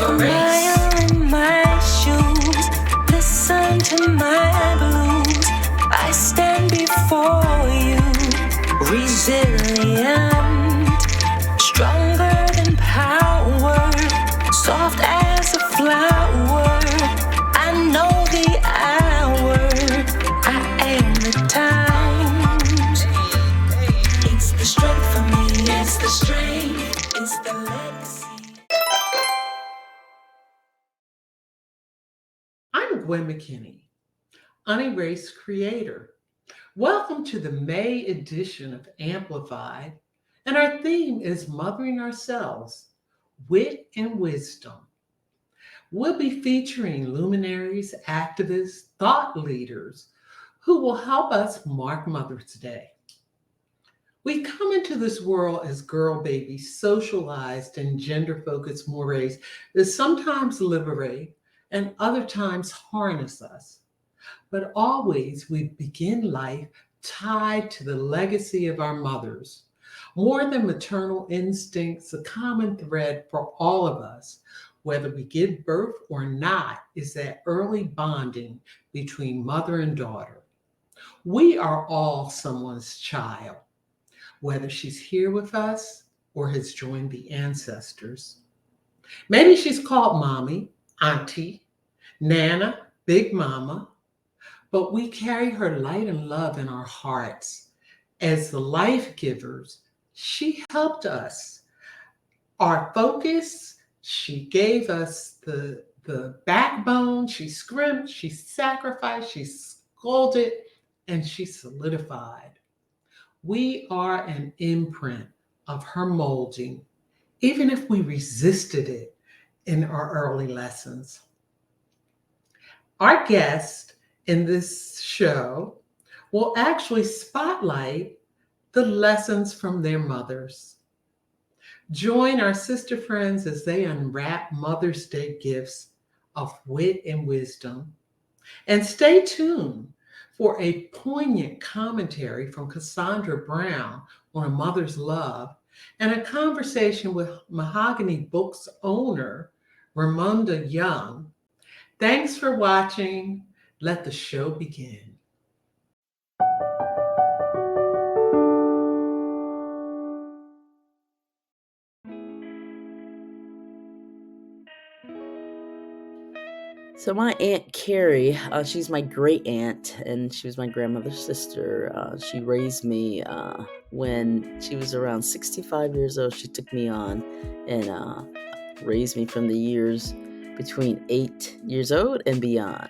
Smile in my shoes, listen to my blues. I stand before you, resilient, stronger than power, soft as a flower. I know the hour, I am the times. It's the strength for me, it's the strength, it's the legacy. I'm Gwen McKinney, Unerased creator. Welcome to the May edition of Amplified, and our theme is Mothering Ourselves, Wit and Wisdom. We'll be featuring luminaries, activists, thought leaders who will help us mark Mother's Day. We come into this world as girl babies, socialized and gender-focused mores that sometimes liberate and other times harness us. But always we begin life tied to the legacy of our mothers. More than maternal instincts, a common thread for all of us, whether we give birth or not, is that early bonding between mother and daughter. We are all someone's child, whether she's here with us or has joined the ancestors. Maybe she's called mommy, auntie, nana, big mama, but we carry her light and love in our hearts. As the life givers, she helped us. Our focus, she gave us the backbone, she scrimped, she sacrificed, she scolded, and she solidified. We are an imprint of her molding, even if we resisted it in our early lessons. Our guest in this show will actually spotlight the lessons from their mothers. Join our sister friends as they unwrap Mother's Day gifts of wit and wisdom. And stay tuned for a poignant commentary from Cassandra Brown on a mother's love and a conversation with Mahogany Books owner Ramunda Young. Thanks for watching. Let the show begin. So my Aunt Carrie, she's my great aunt, and she was my grandmother's sister. She raised me when she was around 65 years old. She took me on and raised me from the years between 8 years old and beyond.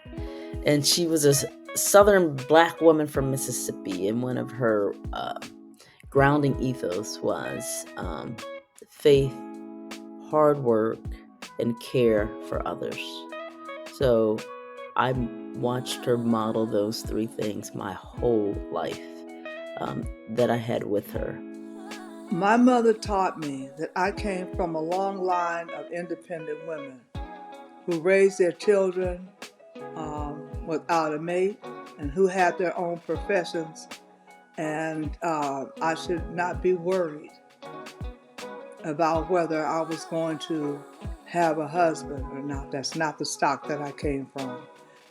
And she was a Southern Black woman from Mississippi, and one of her grounding ethos was faith, hard work, and care for others. So I watched her model those three things my whole life that I had with her. My mother taught me that I came from a long line of independent women who raised their children without a mate and who had their own professions, and I should not be worried about whether I was going to have a husband or not. That's not the stock that I came from.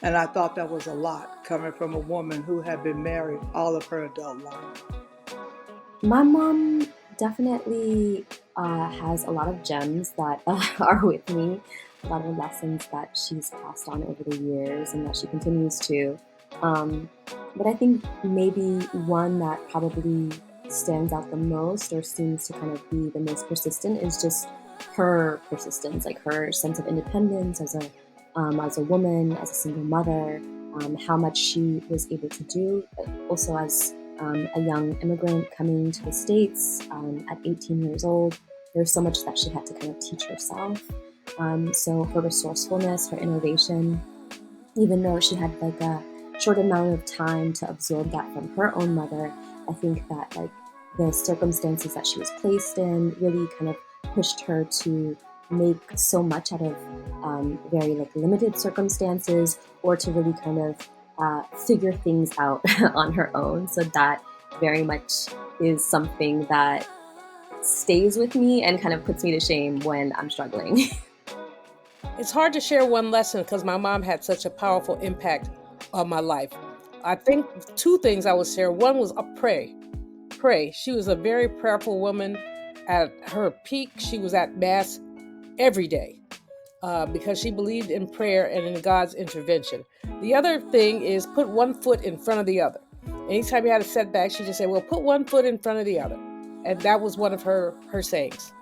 And I thought that was a lot coming from a woman who had been married all of her adult life. My mom definitely has a lot of gems that are with me, a lot of lessons that she's passed on over the years and that she continues to. But I think maybe one that probably stands out the most or seems to kind of be the most persistent is just her persistence, like her sense of independence as a woman, as a single mother, how much she was able to do, but also as a young immigrant coming to the States at 18 years old. There's so much that she had to kind of teach herself. So her resourcefulness, her innovation, even though she had like a short amount of time to absorb that from her own mother, I think that like the circumstances that she was placed in really kind of pushed her to make so much out of very like limited circumstances, or to really kind of figure things out on her own. So that very much is something that stays with me and kind of puts me to shame when I'm struggling. It's hard to share one lesson because my mom had such a powerful impact on my life. I think two things I would share. One was pray. Pray. She was a very prayerful woman. At her peak, she was at Mass every day because she believed in prayer and in God's intervention. The other thing is put one foot in front of the other. Anytime you had a setback, she just said, well, put one foot in front of the other. And that was one of her sayings.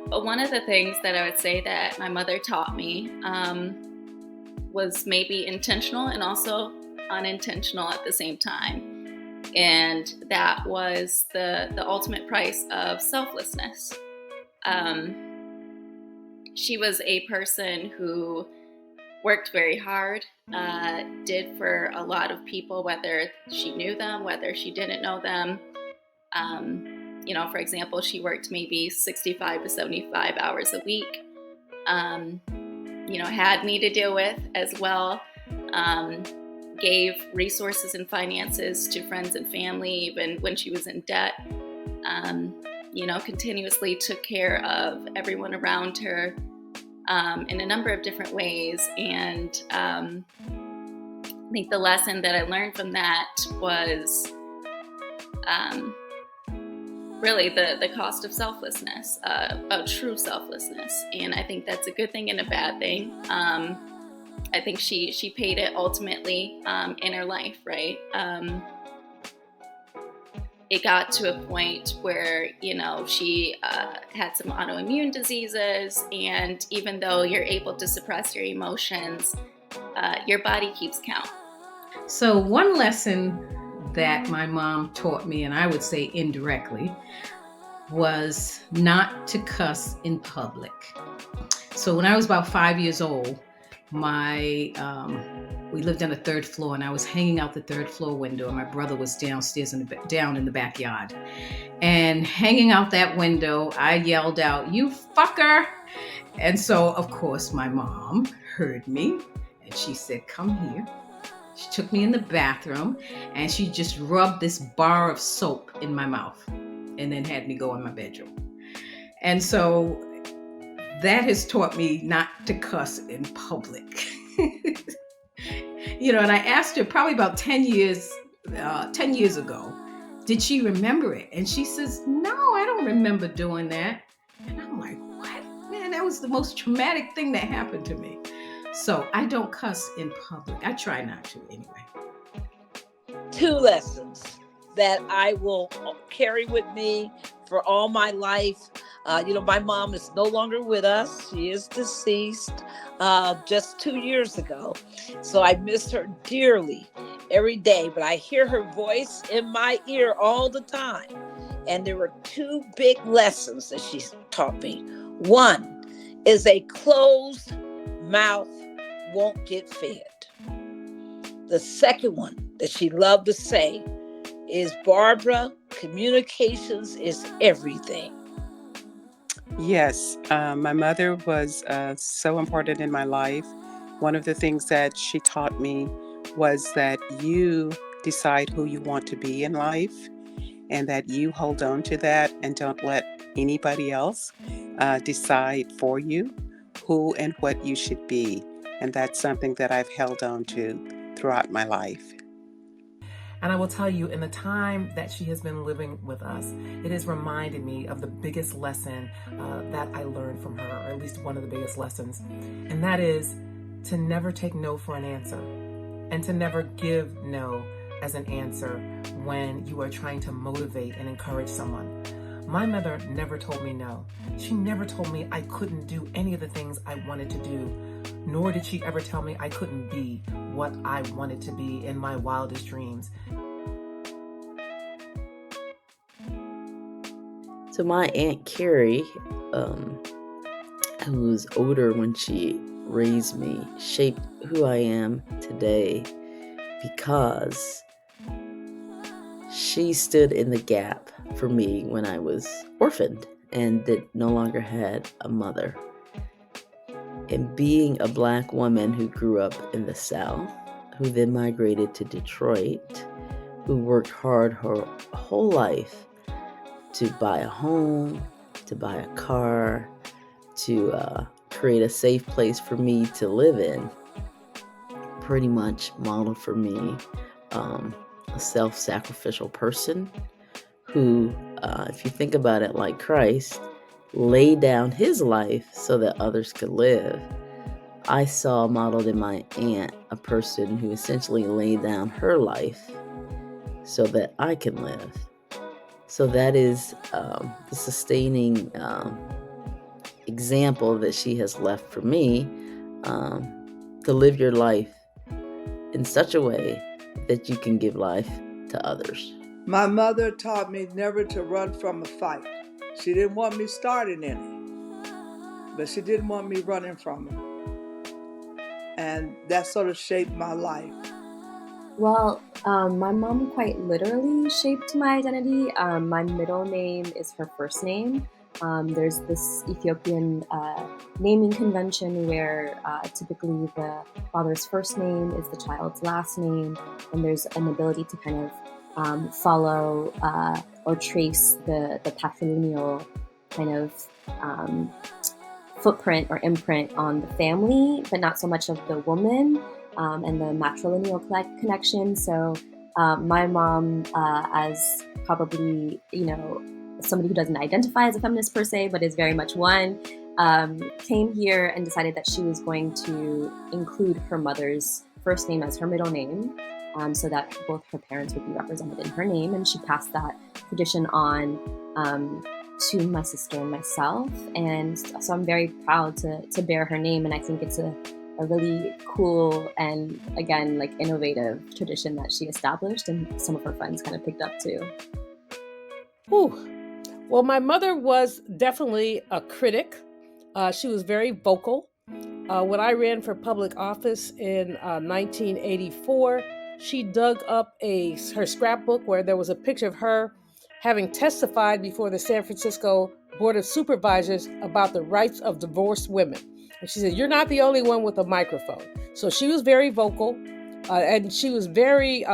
One of the things that I would say that my mother taught me was maybe intentional and also unintentional at the same time. And that was the ultimate price of selflessness. She was a person who worked very hard, did for a lot of people, whether she knew them, whether she didn't know them. For example, she worked maybe 65 to 75 hours a week, had me to deal with as well, gave resources and finances to friends and family, even when she was in debt, continuously took care of everyone around her in a number of different ways. And I think the lesson that I learned from that was really the cost of selflessness, of true selflessness. And I think that's a good thing and a bad thing. I think she paid it ultimately in her life, right? It got to a point where, she had some autoimmune diseases, and even though you're able to suppress your emotions, your body keeps count. So one lesson that my mom taught me, and I would say indirectly, was not to cuss in public. So when I was about 5 years old, we lived on the third floor, and I was hanging out the third floor window, and my brother was downstairs down in the backyard. And hanging out that window, I yelled out, "You fucker!" And so, of course, my mom heard me, and she said, "Come here." She took me in the bathroom, and she just rubbed this bar of soap in my mouth and then had me go in my bedroom. And so that has taught me not to cuss in public. And I asked her probably about 10 years ago, did she remember it? And she says, "No, I don't remember doing that." And I'm like, what? Man, that was the most traumatic thing that happened to me. So I don't cuss in public. I try not to anyway. Two lessons that I will carry with me for all my life. My mom is no longer with us. She is deceased just 2 years ago. So I miss her dearly every day, but I hear her voice in my ear all the time. And there were two big lessons that she taught me. One is a closed mouth won't get fed. The second one that she loved to say is, "Barbara, communications is everything." Yes, my mother was so important in my life. One of the things that she taught me was that you decide who you want to be in life, and that you hold on to that and don't let anybody else decide for you who and what you should be. And that's something that I've held on to throughout my life. And I will tell you, in the time that she has been living with us, it has reminded me of the biggest lesson that I learned from her, or at least one of the biggest lessons. And that is to never take no for an answer, and to never give no as an answer when you are trying to motivate and encourage someone. My mother never told me no. She never told me I couldn't do any of the things I wanted to do, nor did she ever tell me I couldn't be what I wanted to be in my wildest dreams. So my Aunt Carrie, who was older when she raised me, shaped who I am today because she stood in the gap for me when I was orphaned and no longer had a mother. And being a Black woman who grew up in the South, who then migrated to Detroit, who worked hard her whole life to buy a home, to buy a car, to create a safe place for me to live in. Pretty much modeled for me a self-sacrificial person who, if you think about it like Christ, laid down his life so that others could live. I saw modeled in my aunt a person who essentially laid down her life so that I can live. So that is the sustaining example that she has left for me, to live your life in such a way that you can give life to others. My mother taught me never to run from a fight. She didn't want me starting any, but she didn't want me running from it. And that sort of shaped my life. Well, my mom quite literally shaped my identity. My middle name is her first name. There's this Ethiopian naming convention where typically the father's first name is the child's last name, and there's an ability to kind of follow or trace the patrilineal kind of footprint or imprint on the family, but not so much of the woman and the matrilineal connection. So my mom, as probably, somebody who doesn't identify as a feminist per se, but is very much one, came here and decided that she was going to include her mother's first name as her middle name, so that both her parents would be represented in her name. And she passed that tradition on to my sister and myself. And so I'm very proud to bear her name. And I think it's a really cool and, again, like innovative tradition that she established, and some of her friends kind of picked up too. Whew. Well, my mother was definitely a critic. She was very vocal. When I ran for public office in 1984, she dug up her scrapbook where there was a picture of her having testified before the San Francisco Board of Supervisors about the rights of divorced women. And she said, "You're not the only one with a microphone." So she was very vocal, and she was very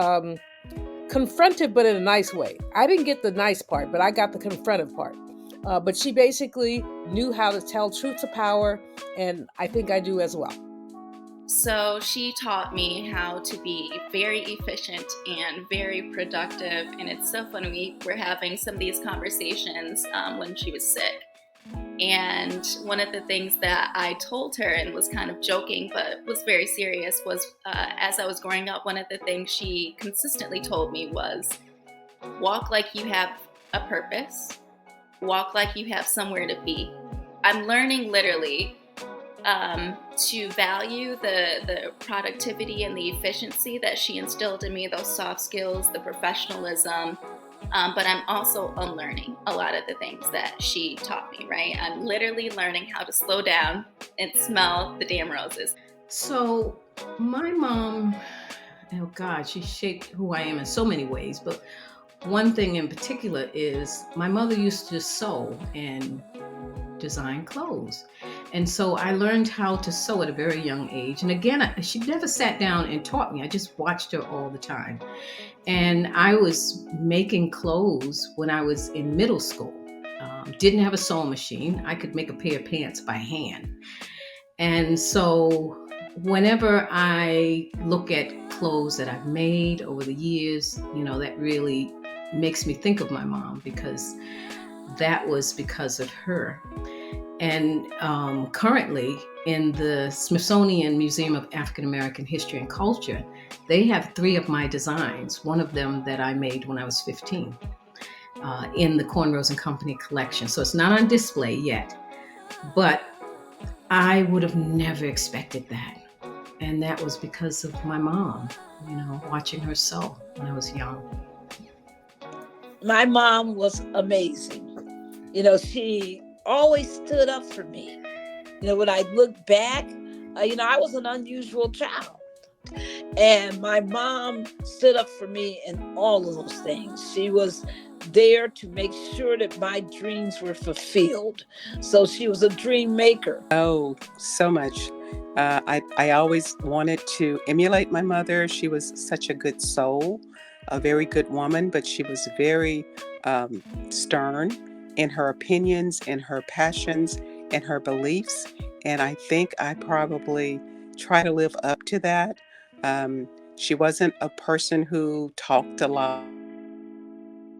confrontive, but in a nice way. I didn't get the nice part, but I got the confrontive part. But she basically knew how to tell truth to power, and I think I do as well. So she taught me how to be very efficient and very productive. And it's so funny, we were having some of these conversations when she was sick. And one of the things that I told her, and was kind of joking but was very serious, was as I was growing up, one of the things she consistently told me was, walk like you have a purpose, walk like you have somewhere to be. I'm learning literally to value the productivity and the efficiency that she instilled in me, those soft skills, the professionalism. But I'm also unlearning a lot of the things that she taught me, right? I'm literally learning how to slow down and smell the damn roses. So my mom, oh God, she shaped who I am in so many ways. But one thing in particular is my mother used to sew and design clothes. And so I learned how to sew at a very young age. And again, she never sat down and taught me. I just watched her all the time. And I was making clothes when I was in middle school. Didn't have a sewing machine. I could make a pair of pants by hand. And so whenever I look at clothes that I've made over the years, that really makes me think of my mom, because that was because of her. And currently in the Smithsonian Museum of African American History and Culture, they have 3 of my designs, one of them that I made when I was 15, in the Cornrows and Company collection. So it's not on display yet, but I would have never expected that. And that was because of my mom, watching her sew when I was young. My mom was amazing. She always stood up for me. When I look back, I was an unusual child. And my mom stood up for me in all of those things. She was there to make sure that my dreams were fulfilled. So she was a dream maker. Oh, so much. I always wanted to emulate my mother. She was such a good soul, a very good woman, but she was very stern in her opinions, in her passions, in her beliefs. And I think I probably try to live up to that. She wasn't a person who talked a lot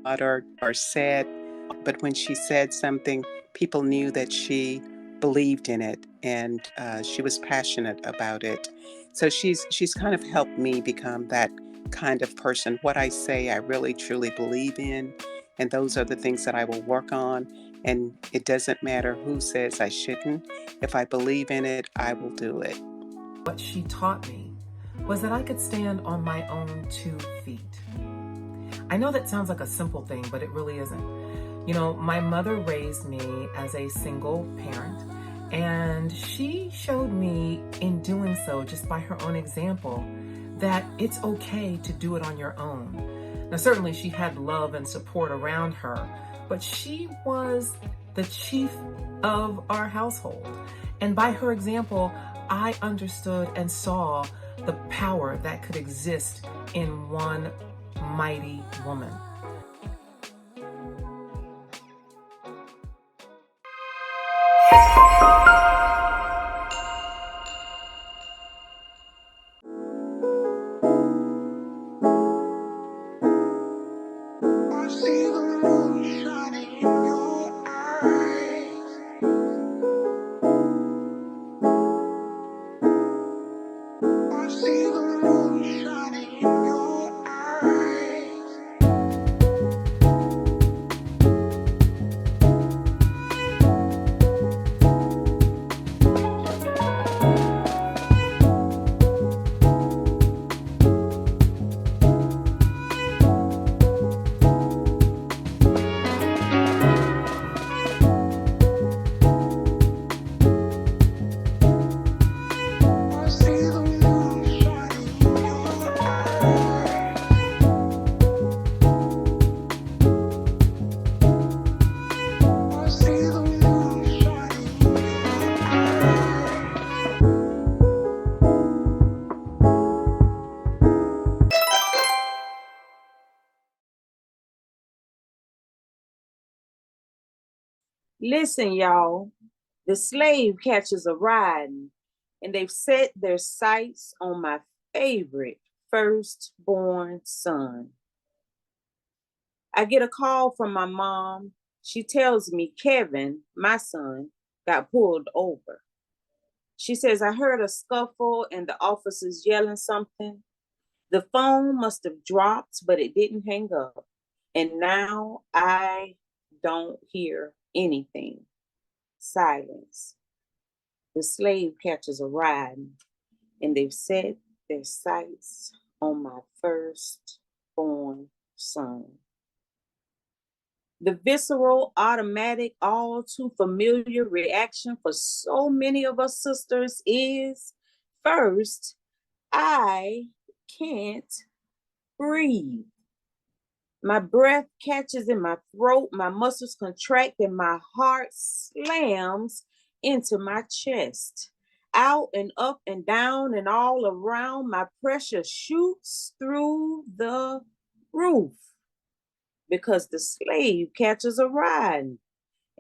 or said, but when she said something, people knew that she believed in it and she was passionate about it. So she's kind of helped me become that kind of person. What I say, I really truly believe in, and those are the things that I will work on. And it doesn't matter who says I shouldn't. If I believe in it, I will do it. What she taught me was that I could stand on my own 2 feet. I know that sounds like a simple thing, but it really isn't. You know, my mother raised me as a single parent, and she showed me in doing so, just by her own example, that it's okay to do it on your own. Now, certainly she had love and support around her, but she was the chief of our household. And by her example, I understood and saw the power that could exist in one mighty woman. Listen, y'all, the slave catchers are riding, and they've set their sights on my favorite firstborn son. I get a call from my mom. She tells me Kevin, my son, got pulled over. She says, I heard a scuffle and the officers yelling something. The phone must have dropped, but it didn't hang up. And now I don't hear anything. Silence. The slave catchers are riding, and they've set their sights on my firstborn son. The visceral, automatic, all too familiar reaction for so many of us sisters is, first, I can't breathe. My breath catches in my throat, my muscles contract, and my heart slams into my chest. Out and up and down and all around, my pressure shoots through the roof because the slave catchers are riding.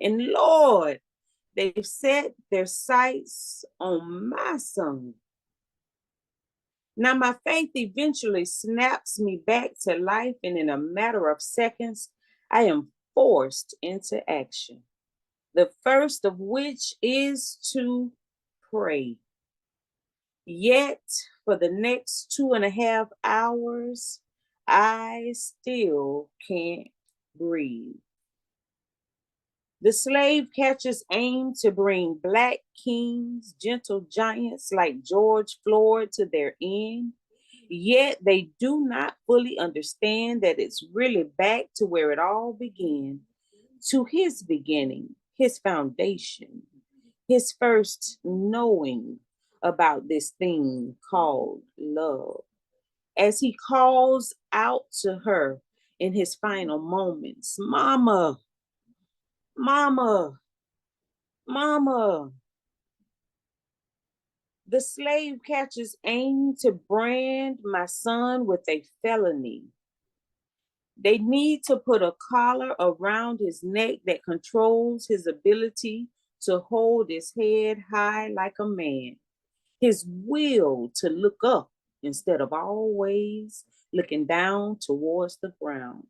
And Lord, they've set their sights on my son. Now, my faith eventually snaps me back to life, and in a matter of seconds, I am forced into action. The first of which is to pray. Yet, for the next 2.5 hours, I still can't breathe. The slave catchers aim to bring Black kings, gentle giants like George Floyd to their end, yet they do not fully understand that it's really back to where it all began, to his beginning, his foundation, his first knowing about this thing called love. As he calls out to her in his final moments, Mama, Mama, Mama. The slave catchers aim to brand my son with a felony. They need to put a collar around his neck that controls his ability to hold his head high like a man, his will to look up instead of always looking down towards the ground.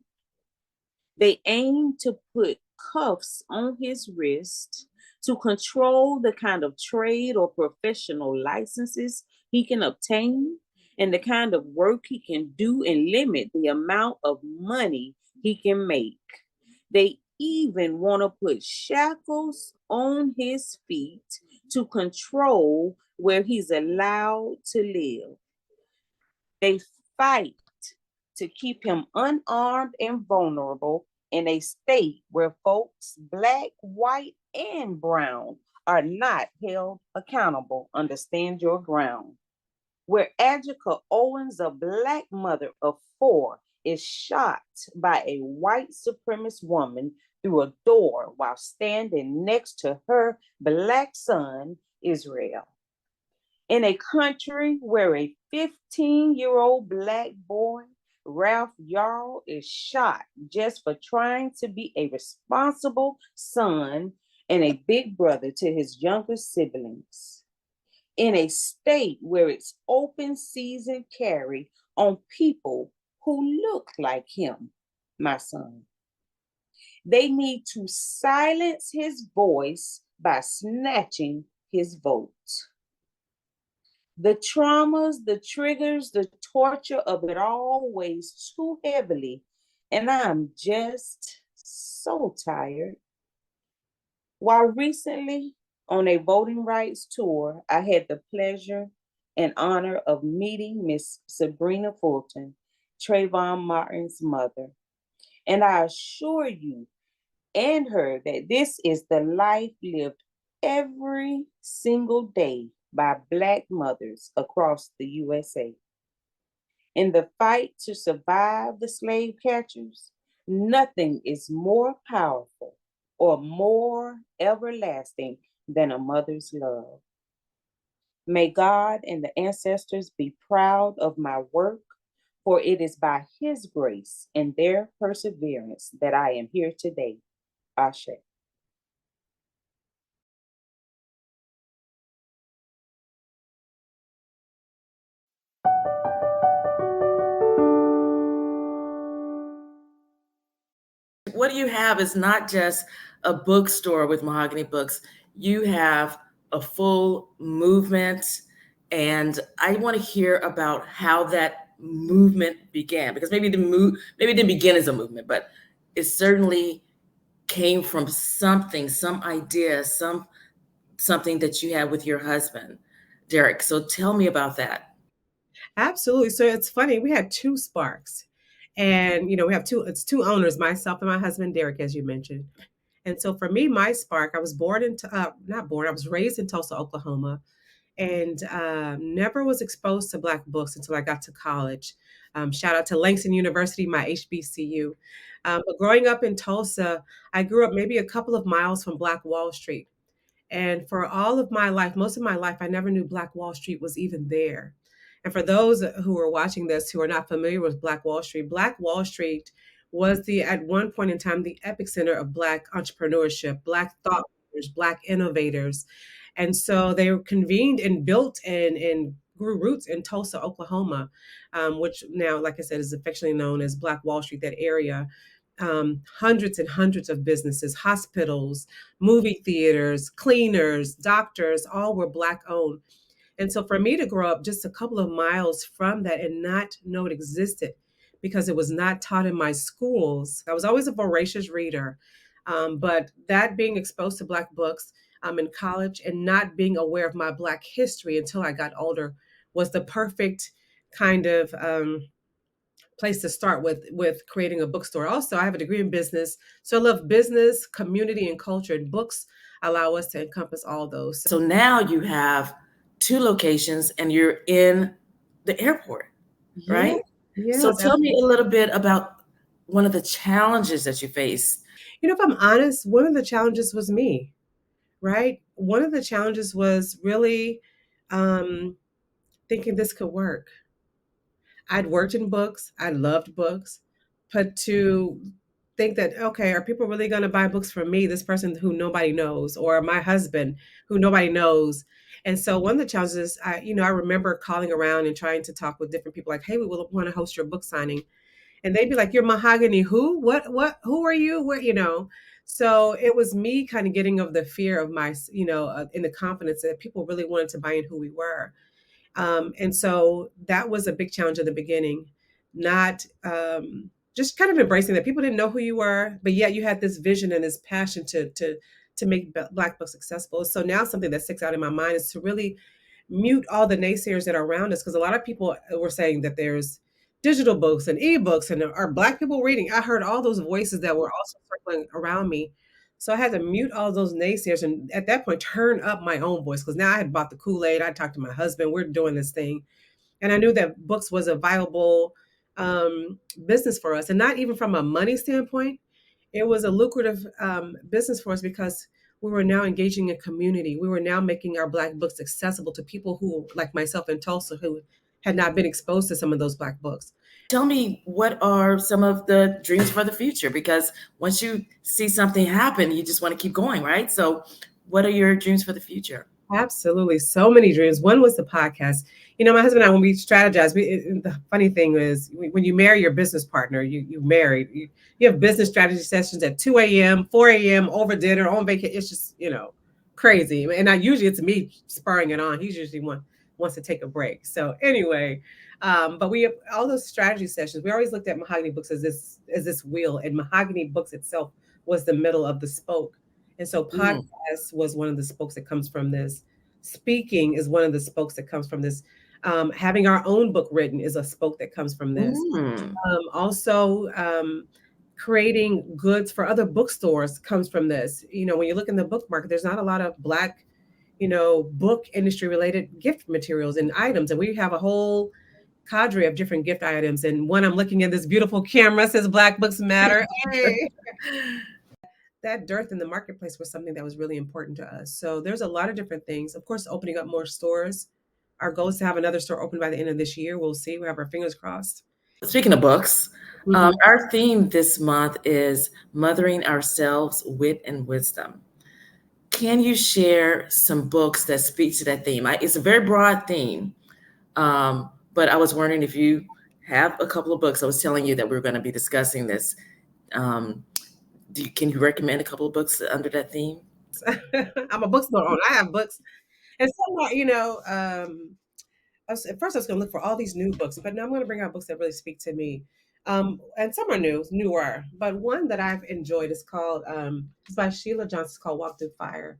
They aim to put cuffs on his wrist to control the kind of trade or professional licenses he can obtain and the kind of work he can do and limit the amount of money he can make. They even want to put shackles on his feet to control where he's allowed to live. They fight to keep him unarmed and vulnerable in a state where folks, black, white, and brown, are not held accountable. Understand your ground. Where Adjika Owens, a black mother of 4, is shot by a white supremacist woman through a door while standing next to her black son, Israel. In a country where a 15-year-old black boy, Ralph Yarl, is shot just for trying to be a responsible son and a big brother to his younger siblings. In a state where it's open season carry on people who look like him, my son. They need to silence his voice by snatching his vote. The traumas, the triggers, the torture of it all weighs too heavily, and I'm just so tired. While recently on a voting rights tour, I had the pleasure and honor of meeting Miss Sabrina Fulton, Trayvon Martin's mother, and I assure you and her that this is the life lived every single day by Black mothers across the USA. In the fight to survive the slave catchers, nothing is more powerful or more everlasting than a mother's love. May God and the ancestors be proud of my work, for it is by His grace and their perseverance that I am here today. Ashe. What you have is not just a bookstore with Mahogany Books. You have a full movement, and I want to hear about how that movement began, because maybe it didn't begin as a movement, but it certainly came from something, some idea, something that you had with your husband, Derek. So tell me about that. Absolutely. So it's funny. We had two sparks, and we have it's two owners, myself and my husband Derek, as you mentioned. And so for me, my spark, I was born into not born, I was raised in Tulsa, Oklahoma, and never was exposed to Black books until I got to college. Shout out to Langston University, my HBCU. But growing up in Tulsa, I grew up maybe a couple of miles from Black Wall Street. And for all of my life, most of my life, I never knew Black Wall Street was even there. And for those who are watching this who are not familiar with Black Wall Street was at one point in time, the epicenter of Black entrepreneurship, Black thought leaders, Black innovators. And so they were convened and built and grew roots in Tulsa, Oklahoma, which now, like I said, is affectionately known as Black Wall Street, that area. Hundreds and hundreds of businesses, hospitals, movie theaters, cleaners, doctors, all were Black owned. And so for me to grow up just a couple of miles from that and not know it existed because it was not taught in my schools, I was always a voracious reader. But that being exposed to Black books in college and not being aware of my Black history until I got older was the perfect kind of place to start with creating a bookstore. Also, I have a degree in business, so I love business, community, and culture, and books allow us to encompass all those. So now you have 2 locations and you're in the airport, right? Yes, So tell me a little bit about one of the challenges that you face. If I'm honest, one of the challenges was me, right? One of the challenges was really thinking this could work. I'd worked in books, I loved books, but to think that, okay, are people really going to buy books from me, this person who nobody knows, or my husband who nobody knows? And so one of the challenges, I remember calling around and trying to talk with different people, like, hey, we will want to host your book signing. And they'd be like, you're Mahogany who? What, who are you? Where? So it was me kind of getting over the fear of in the confidence that people really wanted to buy in who we were. And so that was a big challenge in the beginning, not just kind of embracing that people didn't know who you were, but yet you had this vision and this passion to make Black books accessible. So now something that sticks out in my mind is to really mute all the naysayers that are around us, because a lot of people were saying that there's digital books and ebooks and are Black people reading. I heard all those voices that were also circling around me. So I had to mute all those naysayers and at that point turn up my own voice, because now I had bought the Kool-Aid. I talked to my husband. We're doing this thing. And I knew that books was a viable business for us. And not even from a money standpoint, it was a lucrative business for us because we were now engaging a community. We were now making our Black books accessible to people who, like myself in Tulsa, who had not been exposed to some of those Black books. Tell me, what are some of the dreams for the future? Because once you see something happen, you just want to keep going, right? So what are your dreams for the future? Absolutely. So many dreams. One was the podcast. My husband and I, when we strategized, the funny thing is when you marry your business partner, you married, you have business strategy sessions at 2 a.m., 4 a.m., over dinner, on vacation. It's just, crazy. And usually it's me spurring it on. He's usually wants to take a break. So anyway, but we have all those strategy sessions. We always looked at Mahogany Books as this wheel, and Mahogany Books itself was the middle of the spoke. And so podcast was one of the spokes that comes from this. Speaking is one of the spokes that comes from this. Having our own book written is a spoke that comes from this. Also, creating goods for other bookstores comes from this. When you look in the book market, there's not a lot of Black, book industry related gift materials and items. And we have a whole cadre of different gift items. And one I'm looking at, this beautiful camera says Black Books Matter. Hey. That dearth in the marketplace was something that was really important to us. So there's a lot of different things. Of course, opening up more stores. Our goal is to have another store open by the end of this year. We'll see. We have our fingers crossed. Speaking of books, our theme this month is mothering ourselves, wit and wisdom. Can you share some books that speak to that theme? It's a very broad theme, but I was wondering if you have a couple of books. I was telling you that we were going to be discussing this. Can you recommend a couple of books under that theme? I'm a bookstore owner. I have books. And some at first I was going to look for all these new books, but now I'm going to bring out books that really speak to me. And some are newer, but one that I've enjoyed is called, it's by Sheila Johnson. It's called Walk Through Fire.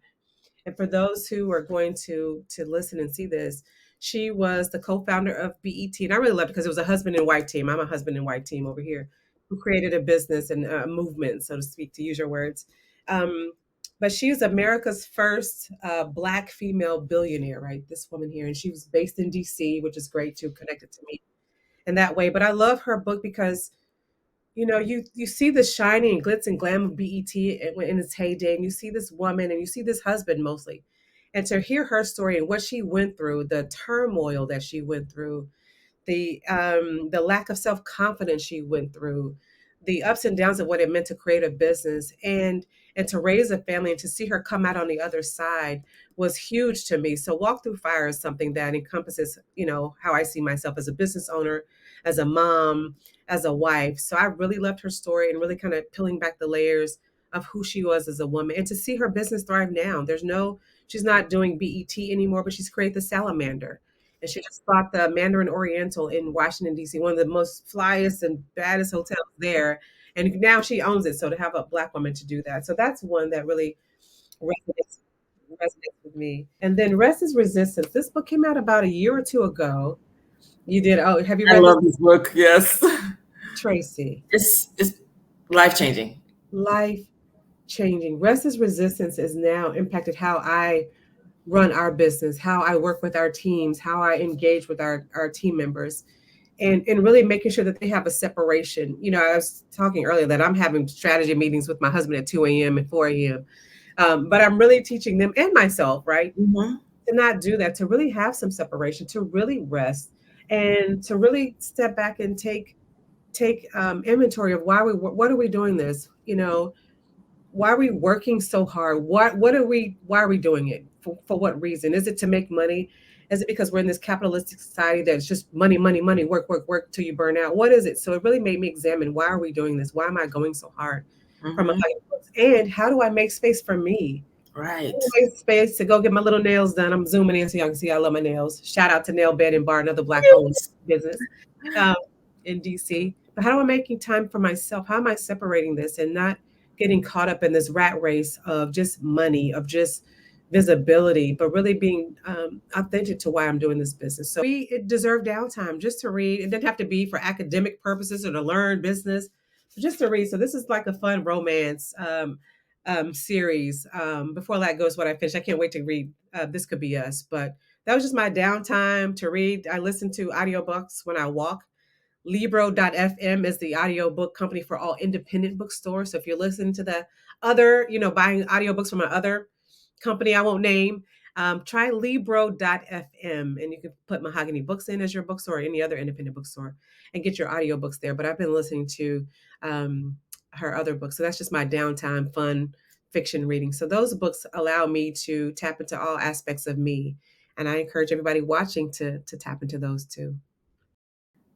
And for those who are going to listen and see this, she was the co-founder of BET. And I really loved it because it was a husband and wife team. I'm a husband and wife team over here who created a business and a movement, so to speak, to use your words. But she was America's first Black female billionaire, right? This woman here. And she was based in DC, which is great to connect it to me in that way. But I love her book because, you see the shiny and glitz and glam of BET in its heyday. And you see this woman and you see this husband mostly. And to hear her story and what she went through, the turmoil that she went through, the lack of self-confidence she went through, the ups and downs of what it meant to create a business and to raise a family, and to see her come out on the other side was huge to me. So Walk Through Fire is something that encompasses, how I see myself as a business owner, as a mom, as a wife. So I really loved her story and really kind of peeling back the layers of who she was as a woman, and to see her business thrive now. She's not doing BET anymore, but she's created the Salamander. And she just bought the Mandarin Oriental in Washington, D.C., one of the most flyest and baddest hotels there. And now she owns it. So to have a Black woman to do that. So that's one that really resonates with me. And then Rest is Resistance. This book came out about a year or two ago. You did? Oh, have you read I love this book, yes. Tracy. It's life-changing. Life-changing. Rest is Resistance has now impacted how I run our business, how I work with our teams, how I engage with our team members, and really making sure that they have a separation. I was talking earlier that I'm having strategy meetings with my husband at 2 a.m. and 4 a.m. But I'm really teaching them and myself, right, to not do that, to really have some separation, to really rest, and to really step back and take take inventory of what are we doing this? Why are we working so hard? Why are we doing it? For what reason? Is it to make money? Is it because we're in this capitalistic society that's just money, money, money, work, work, work till you burn out? What is it? So it really made me examine, why are we doing this? Why am I going so hard for my books? And how do I make space for me? Right. Make space to go get my little nails done. I'm zooming in so y'all can see I love my nails. Shout out to Nail Bed and Bar, another Black-owned business in DC. But how am I making time for myself? How am I separating this and not getting caught up in this rat race of just money, of just visibility, but really being authentic to why I'm doing this business? So we deserve downtime just to read. It doesn't have to be for academic purposes or to learn business, but just to read. So this is like a fun romance series. Before that goes what I finished, I can't wait to read This Could Be Us. But that was just my downtime to read. I listen to audiobooks when I walk. Libro.fm is the audiobook company for all independent bookstores. So if you're listening to the other, buying audiobooks from my other company I won't name, try Libro.fm, and you can put Mahogany Books in as your bookstore or any other independent bookstore and get your audiobooks there. But I've been listening to her other books. So that's just my downtime, fun fiction reading. So those books allow me to tap into all aspects of me. And I encourage everybody watching to tap into those too.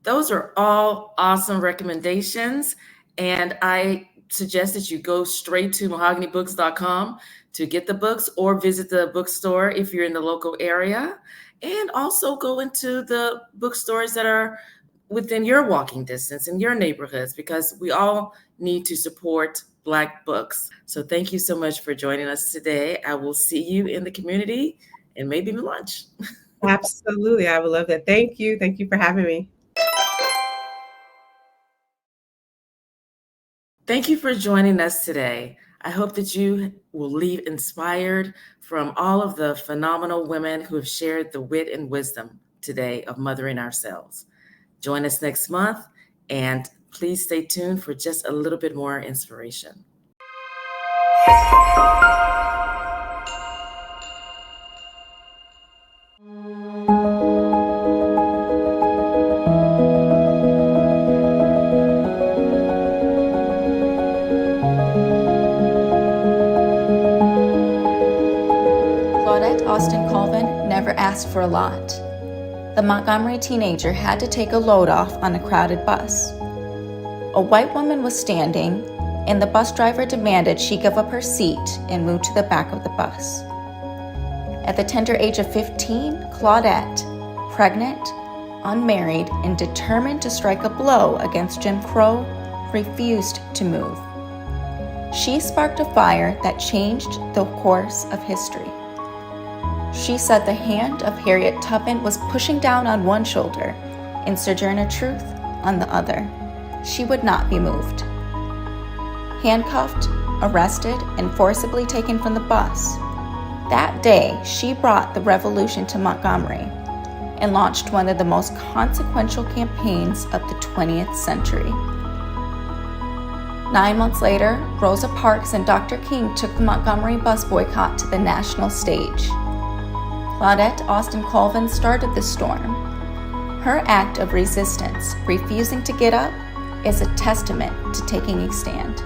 Those are all awesome recommendations. And I suggest that you go straight to mahoganybooks.com to get the books, or visit the bookstore if you're in the local area. And also go into the bookstores that are within your walking distance in your neighborhoods, because we all need to support Black books. So thank you so much for joining us today. I will see you in the community and maybe even lunch. Absolutely. I would love that. Thank you. Thank you for having me. Thank you for joining us today. I hope that you will leave inspired from all of the phenomenal women who have shared the wit and wisdom today of mothering ourselves. Join us next month, and please stay tuned for just a little bit more inspiration. Austin Colvin never asked for a lot. The Montgomery teenager had to take a load off on a crowded bus. A white woman was standing, and the bus driver demanded she give up her seat and move to the back of the bus. At the tender age of 15, Claudette, pregnant, unmarried, and determined to strike a blow against Jim Crow, refused to move. She sparked a fire that changed the course of history. She said the hand of Harriet Tubman was pushing down on one shoulder and Sojourner Truth on the other. She would not be moved. Handcuffed, arrested, and forcibly taken from the bus, that day she brought the revolution to Montgomery and launched one of the most consequential campaigns of the 20th century. 9 months later, Rosa Parks and Dr. King took the Montgomery bus boycott to the national stage. Claudette Austin Colvin started the storm. Her act of resistance, refusing to get up, is a testament to taking a stand.